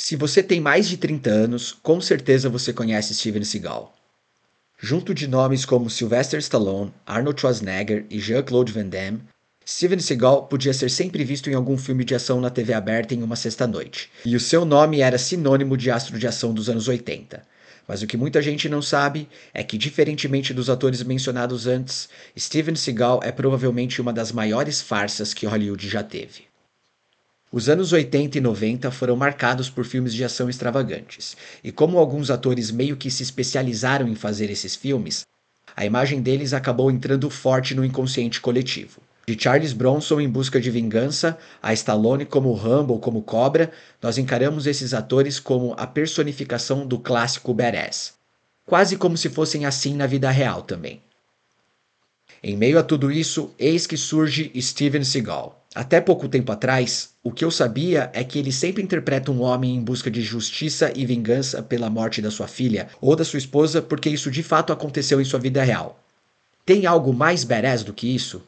Se você tem mais de 30 anos, com certeza você conhece Steven Seagal. Junto de nomes como Sylvester Stallone, Arnold Schwarzenegger e Jean-Claude Van Damme, Steven Seagal podia ser sempre visto em algum filme de ação na TV aberta em uma sexta-noite, e o seu nome era sinônimo de astro de ação dos anos 80. Mas o que muita gente não sabe é que, diferentemente dos atores mencionados antes, Steven Seagal é provavelmente uma das maiores farsas que Hollywood já teve. Os anos 80 e 90 foram marcados por filmes de ação extravagantes, e como alguns atores meio que se especializaram em fazer esses filmes, a imagem deles acabou entrando forte no inconsciente coletivo. De Charles Bronson em busca de vingança, a Stallone como Rambo ou como Cobra, nós encaramos esses atores como a personificação do clássico badass. Quase como se fossem assim na vida real também. Em meio a tudo isso, eis que surge Steven Seagal. Até pouco tempo atrás, o que eu sabia é que ele sempre interpreta um homem em busca de justiça e vingança pela morte da sua filha ou da sua esposa, porque isso de fato aconteceu em sua vida real. Tem algo mais badass do que isso?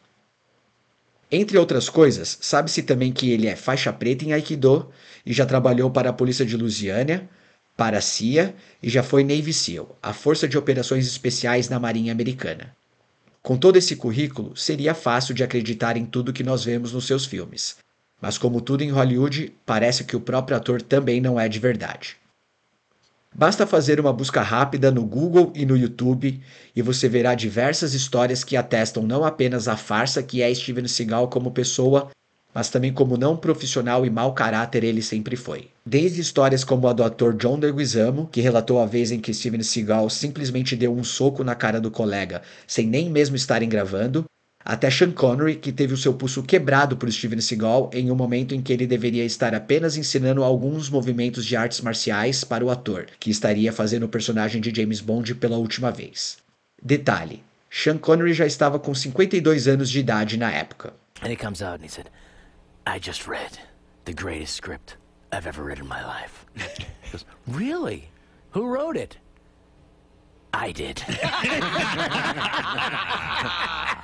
Entre outras coisas, sabe-se também que ele é faixa preta em Aikido e já trabalhou para a polícia de Louisiana, para a CIA e já foi Navy SEAL, a Força de Operações Especiais na Marinha Americana. Com todo esse currículo, seria fácil de acreditar em tudo que nós vemos nos seus filmes. Mas como tudo em Hollywood, parece que o próprio ator também não é de verdade. Basta fazer uma busca rápida no Google e no YouTube e você verá diversas histórias que atestam não apenas a farsa que é Steven Seagal como pessoa, mas também como não profissional e mau caráter ele sempre foi. Desde histórias como a do ator John Leguizamo, que relatou a vez em que Steven Seagal simplesmente deu um soco na cara do colega sem nem mesmo estarem gravando, até Sean Connery, que teve o seu pulso quebrado por Steven Seagal em um momento em que ele deveria estar apenas ensinando alguns movimentos de artes marciais para o ator, que estaria fazendo o personagem de James Bond pela última vez. Detalhe, Sean Connery já estava com 52 anos de idade na época. And he comes out and he said, I just read the greatest script I've ever read in my life. He goes, really? Who wrote it? I did.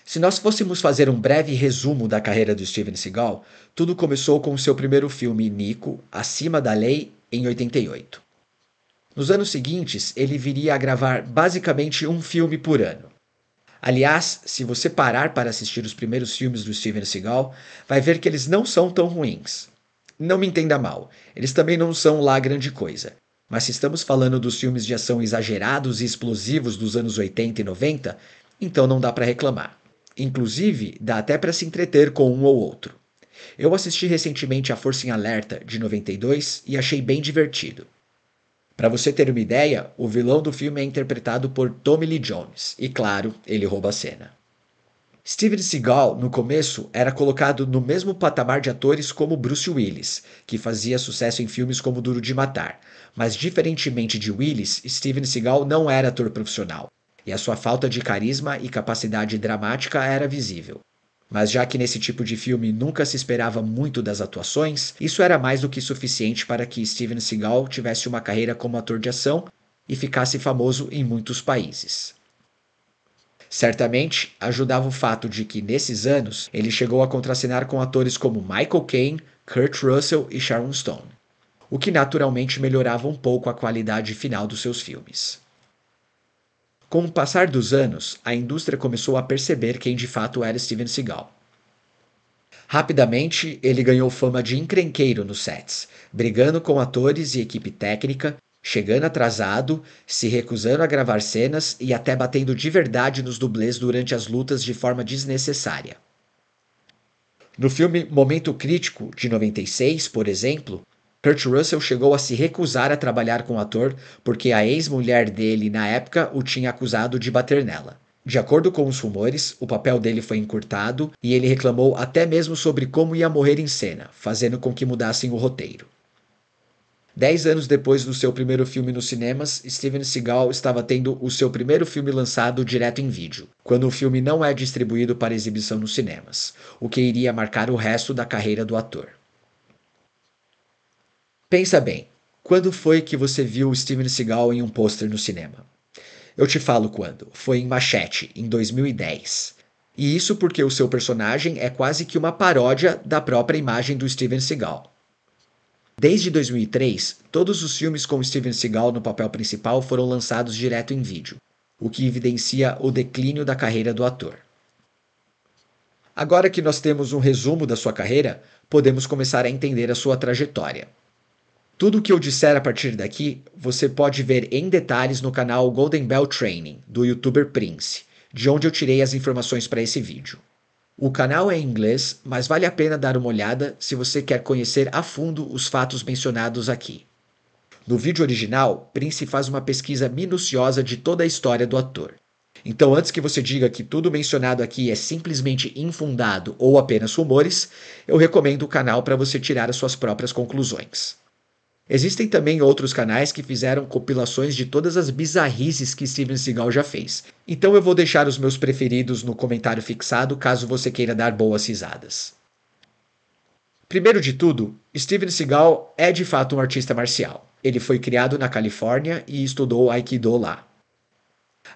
Se nós fôssemos fazer um breve resumo da carreira do Steven Seagal, tudo começou com o seu primeiro filme, Nico, Acima da Lei, em 88. Nos anos seguintes, ele viria a gravar basicamente um filme por ano. Aliás, se você parar para assistir os primeiros filmes do Steven Seagal, vai ver que eles não são tão ruins. Não me entenda mal, eles também não são lá grande coisa. Mas se estamos falando dos filmes de ação exagerados e explosivos dos anos 80 e 90, então não dá para reclamar. Inclusive, dá até para se entreter com um ou outro. Eu assisti recentemente A Força em Alerta, de 92, e achei bem divertido. Para você ter uma ideia, o vilão do filme é interpretado por Tommy Lee Jones, e claro, ele rouba a cena. Steven Seagal, no começo, era colocado no mesmo patamar de atores como Bruce Willis, que fazia sucesso em filmes como Duro de Matar, mas diferentemente de Willis, Steven Seagal não era ator profissional, e a sua falta de carisma e capacidade dramática era visível. Mas já que nesse tipo de filme nunca se esperava muito das atuações, isso era mais do que suficiente para que Steven Seagal tivesse uma carreira como ator de ação e ficasse famoso em muitos países. Certamente, ajudava o fato de que, nesses anos, ele chegou a contracenar com atores como Michael Caine, Kurt Russell e Sharon Stone, o que naturalmente melhorava um pouco a qualidade final dos seus filmes. Com o passar dos anos, a indústria começou a perceber quem de fato era Steven Seagal. Rapidamente, ele ganhou fama de encrenqueiro nos sets, brigando com atores e equipe técnica, chegando atrasado, se recusando a gravar cenas e até batendo de verdade nos dublês durante as lutas de forma desnecessária. No filme Momento Crítico, de 96, por exemplo, Kurt Russell chegou a se recusar a trabalhar com o ator porque a ex-mulher dele, na época, o tinha acusado de bater nela. De acordo com os rumores, o papel dele foi encurtado e ele reclamou até mesmo sobre como ia morrer em cena, fazendo com que mudassem o roteiro. 10 anos depois do seu primeiro filme nos cinemas, Steven Seagal estava tendo o seu primeiro filme lançado direto em vídeo, quando o filme não é distribuído para exibição nos cinemas, o que iria marcar o resto da carreira do ator. Pensa bem, quando foi que você viu Steven Seagal em um pôster no cinema? Eu te falo quando. Foi em Machete, em 2010. E isso porque o seu personagem é quase que uma paródia da própria imagem do Steven Seagal. Desde 2003, todos os filmes com Steven Seagal no papel principal foram lançados direto em vídeo, o que evidencia o declínio da carreira do ator. Agora que nós temos um resumo da sua carreira, podemos começar a entender a sua trajetória. Tudo o que eu disser a partir daqui, você pode ver em detalhes no canal Golden Bell Training, do youtuber Prince, de onde eu tirei as informações para esse vídeo. O canal é em inglês, mas vale a pena dar uma olhada se você quer conhecer a fundo os fatos mencionados aqui. No vídeo original, Prince faz uma pesquisa minuciosa de toda a história do ator. Então, antes que você diga que tudo mencionado aqui é simplesmente infundado ou apenas rumores, eu recomendo o canal para você tirar as suas próprias conclusões. Existem também outros canais que fizeram compilações de todas as bizarrices que Steven Seagal já fez. Então eu vou deixar os meus preferidos no comentário fixado caso você queira dar boas risadas. Primeiro de tudo, Steven Seagal é de fato um artista marcial. Ele foi criado na Califórnia e estudou Aikido lá.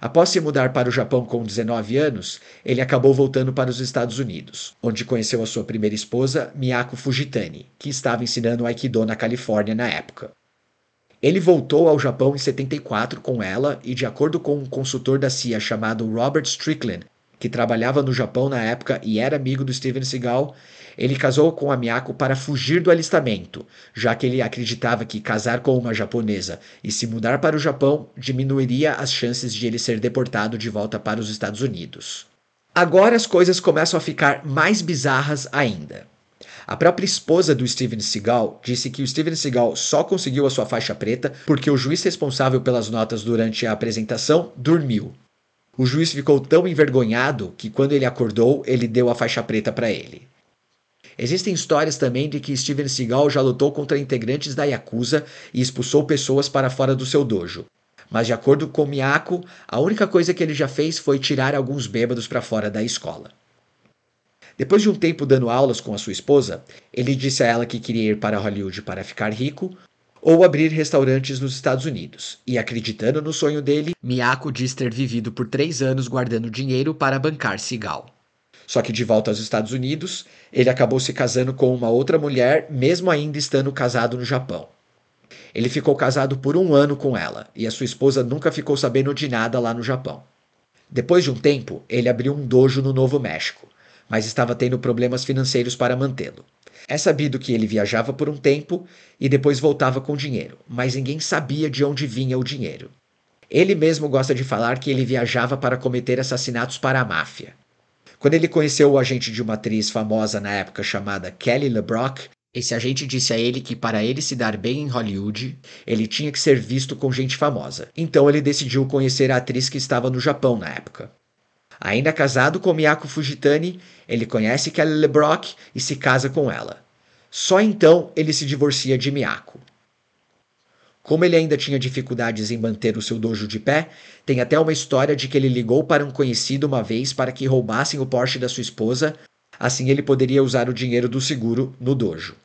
Após se mudar para o Japão com 19 anos, ele acabou voltando para os Estados Unidos, onde conheceu a sua primeira esposa, Miyako Fujitani, que estava ensinando Aikido na Califórnia na época. Ele voltou ao Japão em 74 com ela e, de acordo com um consultor da CIA chamado Robert Strickland, que trabalhava no Japão na época e era amigo do Steven Seagal, ele casou com a Miyako para fugir do alistamento, já que ele acreditava que casar com uma japonesa e se mudar para o Japão diminuiria as chances de ele ser deportado de volta para os Estados Unidos. Agora as coisas começam a ficar mais bizarras ainda. A própria esposa do Steven Seagal disse que o Steven Seagal só conseguiu a sua faixa preta porque o juiz responsável pelas notas durante a apresentação dormiu. O juiz ficou tão envergonhado que quando ele acordou, ele deu a faixa preta para ele. Existem histórias também de que Steven Seagal já lutou contra integrantes da Yakuza e expulsou pessoas para fora do seu dojo. Mas de acordo com Miyako, a única coisa que ele já fez foi tirar alguns bêbados para fora da escola. Depois de um tempo dando aulas com a sua esposa, ele disse a ela que queria ir para Hollywood para ficar rico ou abrir restaurantes nos Estados Unidos. E acreditando no sonho dele, Miyako diz ter vivido por 3 anos guardando dinheiro para bancar Seagal. Só que de volta aos Estados Unidos, ele acabou se casando com uma outra mulher, mesmo ainda estando casado no Japão. Ele ficou casado por 1 ano com ela, e a sua esposa nunca ficou sabendo de nada lá no Japão. Depois de um tempo, ele abriu um dojo no Novo México, mas estava tendo problemas financeiros para mantê-lo. É sabido que ele viajava por um tempo e depois voltava com dinheiro, mas ninguém sabia de onde vinha o dinheiro. Ele mesmo gosta de falar que ele viajava para cometer assassinatos para a máfia. Quando ele conheceu o agente de uma atriz famosa na época chamada Kelly LeBrock, esse agente disse a ele que para ele se dar bem em Hollywood, ele tinha que ser visto com gente famosa. Então ele decidiu conhecer a atriz que estava no Japão na época. Ainda casado com Miyako Fujitani, ele conhece Kelly LeBrock e se casa com ela. Só então ele se divorcia de Miyako. Como ele ainda tinha dificuldades em manter o seu dojo de pé, tem até uma história de que ele ligou para um conhecido uma vez para que roubassem o Porsche da sua esposa, assim ele poderia usar o dinheiro do seguro no dojo.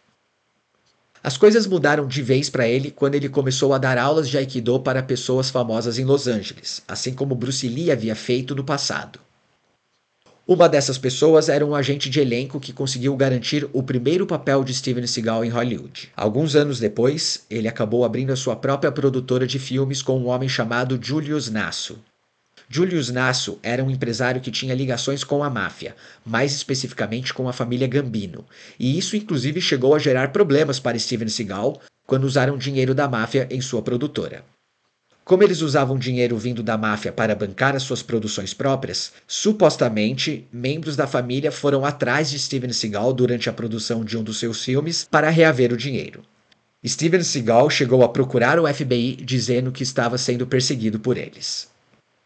As coisas mudaram de vez para ele quando ele começou a dar aulas de Aikido para pessoas famosas em Los Angeles, assim como Bruce Lee havia feito no passado. Uma dessas pessoas era um agente de elenco que conseguiu garantir o primeiro papel de Steven Seagal em Hollywood. Alguns anos depois, ele acabou abrindo a sua própria produtora de filmes com um homem chamado Julius Nasso. Julius Nasso era um empresário que tinha ligações com a máfia, mais especificamente com a família Gambino, e isso inclusive chegou a gerar problemas para Steven Seagal quando usaram dinheiro da máfia em sua produtora. Como eles usavam dinheiro vindo da máfia para bancar as suas produções próprias, supostamente, membros da família foram atrás de Steven Seagal durante a produção de um dos seus filmes para reaver o dinheiro. Steven Seagal chegou a procurar o FBI dizendo que estava sendo perseguido por eles.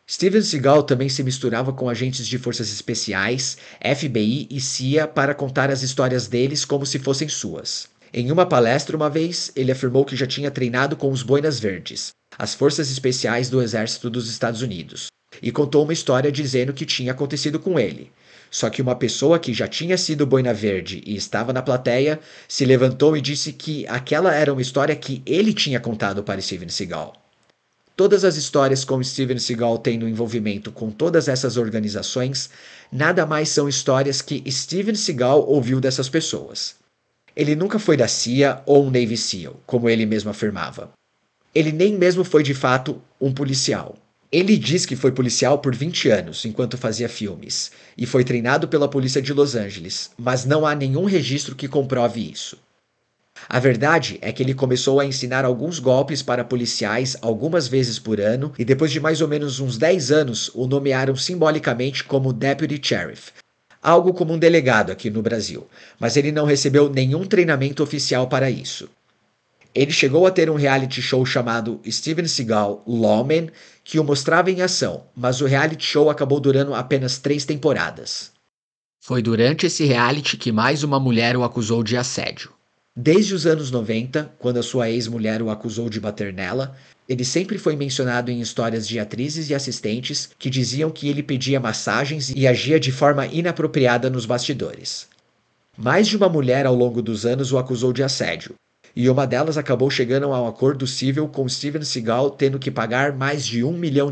Steven Seagal também se misturava com agentes de forças especiais, FBI e CIA para contar as histórias deles como se fossem suas. Em uma palestra uma vez, ele afirmou que já tinha treinado com os Boinas Verdes, as forças especiais do exército dos Estados Unidos, e contou uma história dizendo que tinha acontecido com ele. Só que uma pessoa que já tinha sido Boina Verde e estava na plateia se levantou e disse que aquela era uma história que ele tinha contado para Steven Seagal. Todas as histórias com Steven Seagal tendo envolvimento com todas essas organizações, nada mais são histórias que Steven Seagal ouviu dessas pessoas. Ele nunca foi da CIA ou um Navy SEAL, como ele mesmo afirmava. Ele nem mesmo foi de fato um policial. Ele diz que foi policial por 20 anos enquanto fazia filmes e foi treinado pela polícia de Los Angeles, mas não há nenhum registro que comprove isso. A verdade é que ele começou a ensinar alguns golpes para policiais algumas vezes por ano e depois de mais ou menos uns 10 anos o nomearam simbolicamente como Deputy Sheriff, algo como um delegado aqui no Brasil, mas ele não recebeu nenhum treinamento oficial para isso. Ele chegou a ter um reality show chamado Steven Seagal Lawman, que o mostrava em ação, mas o reality show acabou durando apenas 3 temporadas. Foi durante esse reality que mais uma mulher o acusou de assédio. Desde os anos 90, quando a sua ex-mulher o acusou de bater nela, ele sempre foi mencionado em histórias de atrizes e assistentes que diziam que ele pedia massagens e agia de forma inapropriada nos bastidores. Mais de uma mulher ao longo dos anos o acusou de assédio, e uma delas acabou chegando a um acordo civil com Steven Seagal tendo que pagar mais de $1 milhão.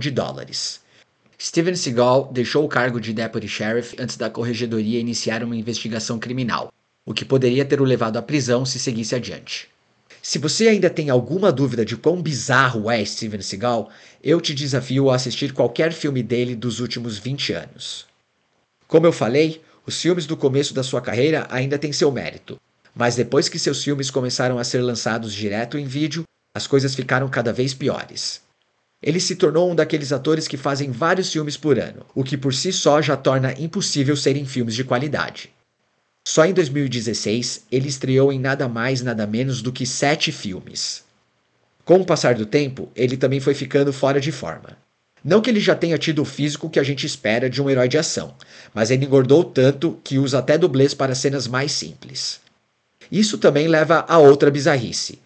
Steven Seagal deixou o cargo de Deputy Sheriff antes da corregedoria iniciar uma investigação criminal, o que poderia ter o levado à prisão se seguisse adiante. Se você ainda tem alguma dúvida de quão bizarro é Steven Seagal, eu te desafio a assistir qualquer filme dele dos últimos 20 anos. Como eu falei, os filmes do começo da sua carreira ainda têm seu mérito, mas depois que seus filmes começaram a ser lançados direto em vídeo, as coisas ficaram cada vez piores. Ele se tornou um daqueles atores que fazem vários filmes por ano, o que por si só já torna impossível serem filmes de qualidade. Só em 2016, ele estreou em nada mais nada menos do que 7 filmes. Com o passar do tempo, ele também foi ficando fora de forma. Não que ele já tenha tido o físico que a gente espera de um herói de ação, mas ele engordou tanto que usa até dublês para cenas mais simples. Isso também leva a outra bizarrice.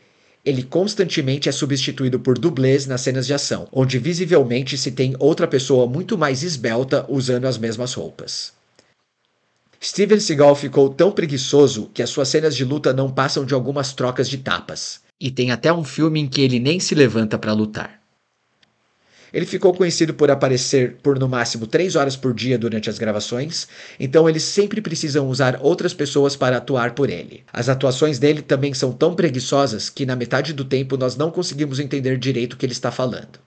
Ele constantemente é substituído por dublês nas cenas de ação, onde visivelmente se tem outra pessoa muito mais esbelta usando as mesmas roupas. Steven Seagal ficou tão preguiçoso que as suas cenas de luta não passam de algumas trocas de tapas, e tem até um filme em que ele nem se levanta para lutar. Ele ficou conhecido por aparecer por no máximo 3 horas por dia durante as gravações, então eles sempre precisam usar outras pessoas para atuar por ele. As atuações dele também são tão preguiçosas que na metade do tempo nós não conseguimos entender direito o que ele está falando.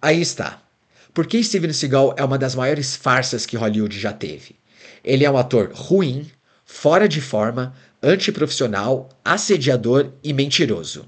Aí está. Por que Steven Seagal é uma das maiores farsas que Hollywood já teve? Ele é um ator ruim, fora de forma, antiprofissional, assediador e mentiroso.